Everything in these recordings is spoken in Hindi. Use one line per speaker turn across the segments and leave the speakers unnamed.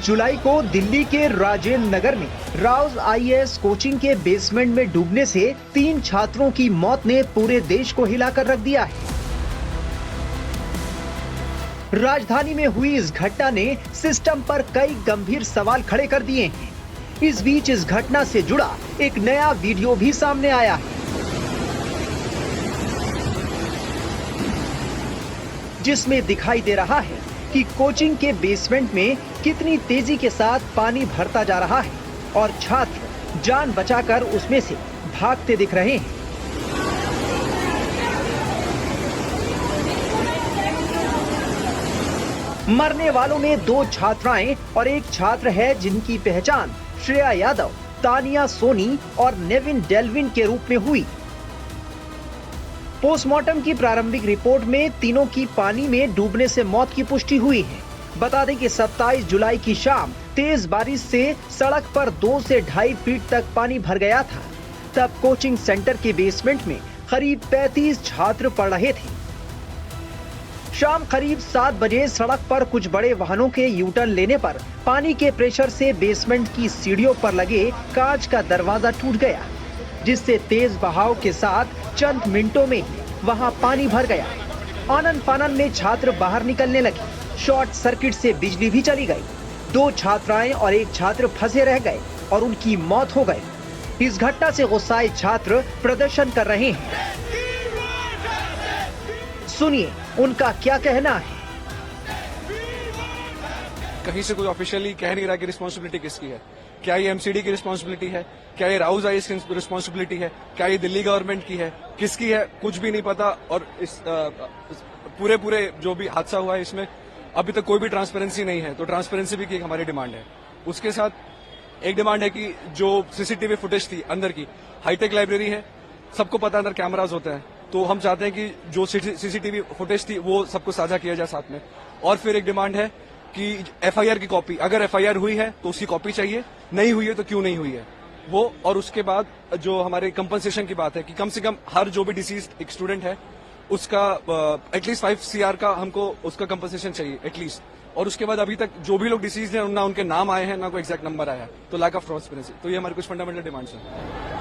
जुलाई को दिल्ली के राजेंद्र नगर में राउज आईएएस कोचिंग के बेसमेंट में डूबने से 3 छात्रों की मौत ने पूरे देश को हिलाकर रख दिया है। राजधानी में हुई इस घटना ने सिस्टम पर कई गंभीर सवाल खड़े कर दिए हैं। इस बीच इस घटना से जुड़ा एक नया वीडियो भी सामने आया है, जिसमें दिखाई दे रहा है कि कोचिंग के बेसमेंट में कितनी तेजी के साथ पानी भरता जा रहा है और छात्र जान बचाकर उसमें से भागते दिख रहे हैं। मरने वालों में 2 छात्राएं और 1 छात्र है, जिनकी पहचान श्रेया यादव, तानिया सोनी और नेविन डेल्विन के रूप में हुई। पोस्टमार्टम की प्रारंभिक रिपोर्ट में तीनों की पानी में डूबने से मौत की पुष्टि हुई है। बता दें कि 27 जुलाई की शाम तेज बारिश से सड़क पर 2 से 2.5 फीट तक पानी भर गया था। तब कोचिंग सेंटर के बेसमेंट में करीब 35 छात्र पढ़ रहे थे। शाम करीब 7 बजे सड़क पर कुछ बड़े वाहनों के यूटर्न लेने पर पानी के प्रेशर से बेसमेंट की सीढ़ियों पर लगे कांच का दरवाजा टूट गया, जिससे तेज बहाव के साथ चंद मिनटों में वहां पानी भर गया। आनन फानन में छात्र बाहर निकलने लगे। शॉर्ट सर्किट से बिजली भी चली गई। 2 छात्राएं और 1 छात्र फंसे रह गए और उनकी मौत हो गई। इस घटना से गुस्साए छात्र प्रदर्शन कर रहे हैं। सुनिए उनका क्या कहना है।
कहीं से कोई ऑफिशियली कह नहीं रहा कि रिस्पांसिबिलिटी किसकी है। क्या ये एमसीडी की रिस्पांसिबिलिटी है, क्या ये राउज आईएएस की रिस्पांसिबिलिटी है, क्या ये दिल्ली गवर्नमेंट की है, किसकी है, कुछ भी नहीं पता। और इस पूरे जो भी हादसा हुआ है इसमें अभी तक कोई भी ट्रांसपेरेंसी नहीं है। तो ट्रांसपेरेंसी भी की हमारी डिमांड है। उसके साथ एक डिमांड है कि जो सीसीटीवी फुटेज थी अंदर की, हाईटेक लाइब्रेरी है, सबको पता अंदर कैमराज होते हैं, तो हम चाहते हैं कि जो सीसीटीवी फुटेज थी वो सबको साझा किया जाए साथ में। और फिर एक डिमांड है कि एफआईआर की कॉपी, अगर एफआईआर हुई है तो उसकी कॉपी चाहिए, नहीं हुई है तो क्यों नहीं हुई है वो। और उसके बाद जो हमारे कंपनसेशन की बात है कि कम से कम हर जो भी डिसीज एक स्टूडेंट है उसका एटलीस्ट 5 CR का हमको उसका कंपनसेशन चाहिए एटलीस्ट। और उसके बाद अभी तक जो भी लोग डिसीज हैं ना उनके नाम आए हैं ना कोई एग्जैक्ट नंबर आया है, तो लैक ऑफ ट्रांसपेरेंसी। तो ये हमारी कुछ फंडामेंटल डिमांड्स हैं।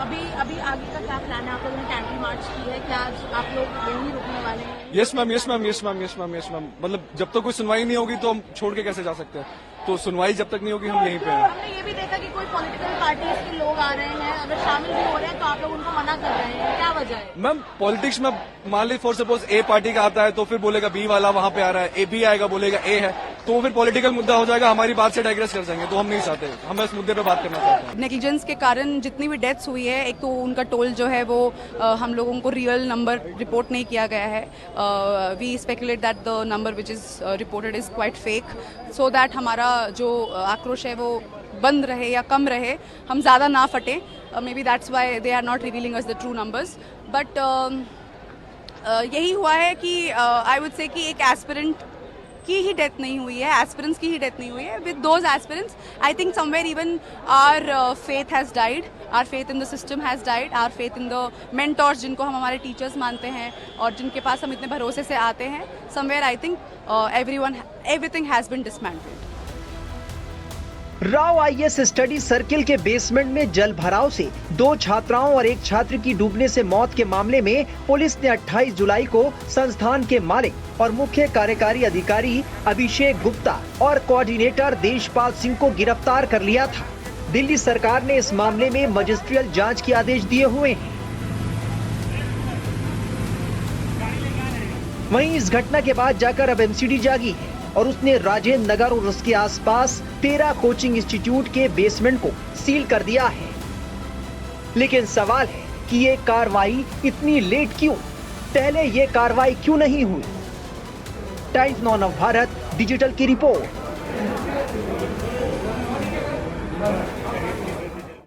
अभी आगे का क्या प्लान है? आप लोगों ने कैंडल मार्च की है, क्या आप लोग यहीं रुकने वाले हैं?
Yes ma'am. मतलब जब तक कोई सुनवाई नहीं होगी तो हम छोड़ के कैसे जा सकते हैं। तो सुनवाई जब तक नहीं होगी हम यहीं पे हैं।
हमने ये भी देखा कि कोई पॉलिटिकल पार्टीज के लोग आ रहे हैं, अगर शामिल भी हो रहे हैं तो आप लोग उनको मना कर रहे हैं, क्या वजह है?
मैम पॉलिटिक्स में मान ली फॉर सपोज ए पार्टी का आता है तो फिर बोलेगा बी वाला वहां पे आ रहा है, ए बी आएगा बोलेगा ए है, तो फिर पॉलिटिकल मुद्दा हो जाएगा, हमारी बात से डाइग्रेस कर जाएंगे। तो हम नहीं चाहते, हम इस मुद्दे पे बात करना चाहते हैं।
नेग्लिजेंस के कारण जितनी भी डेथ्स हुई है, एक तो उनका टोल जो है वो हम लोगों को रियल नंबर रिपोर्ट नहीं किया गया है। We speculate that the number which is reported is quite fake, so that हमारा जो आक्रोश है वो बंद रहे या कम रहे, हम ज़्यादा ना फटे। Maybe that's why they are not revealing us the true numbers. But यही हुआ है कि आई वुड से कि एक एस्पिरेंट की ही डेथ नहीं हुई है, एस्पिरेंट्स की ही डेथ नहीं हुई है। With those aspirants I think somewhere even our faith has died, our faith in the system has died, our faith in the mentors जिनको हम हमारे टीचर्स मानते हैं और जिनके पास हम इतने भरोसे से आते हैं। Somewhere I think everything has been dismantled.
Rao IAS study circle के बेसमेंट में जल भराव से 2 छात्राओं और 1 छात्र की डूबने से मौत के मामले में पुलिस ने 28 जुलाई को संस्थान के मालिक और मुख्य कार्यकारी अधिकारी अभिषेक गुप्ता और कोऑर्डिनेटर देशपाल सिंह को गिरफ्तार कर लिया था। दिल्ली सरकार ने इस मामले में मजिस्ट्रियल जांच के आदेश दिए हुए हैं। वहीं इस घटना के बाद जाकर अब एमसीडी जागी है और उसने राजेंद्र नगर और उसके आसपास 13 कोचिंग इंस्टीट्यूट के बेसमेंट को सील कर दिया है। लेकिन सवाल है कि ये कार्रवाई इतनी लेट क्यों? पहले ये कार्रवाई क्यों नहीं हुई? टाइम्स नाउ नव भारत डिजिटल की रिपोर्ट।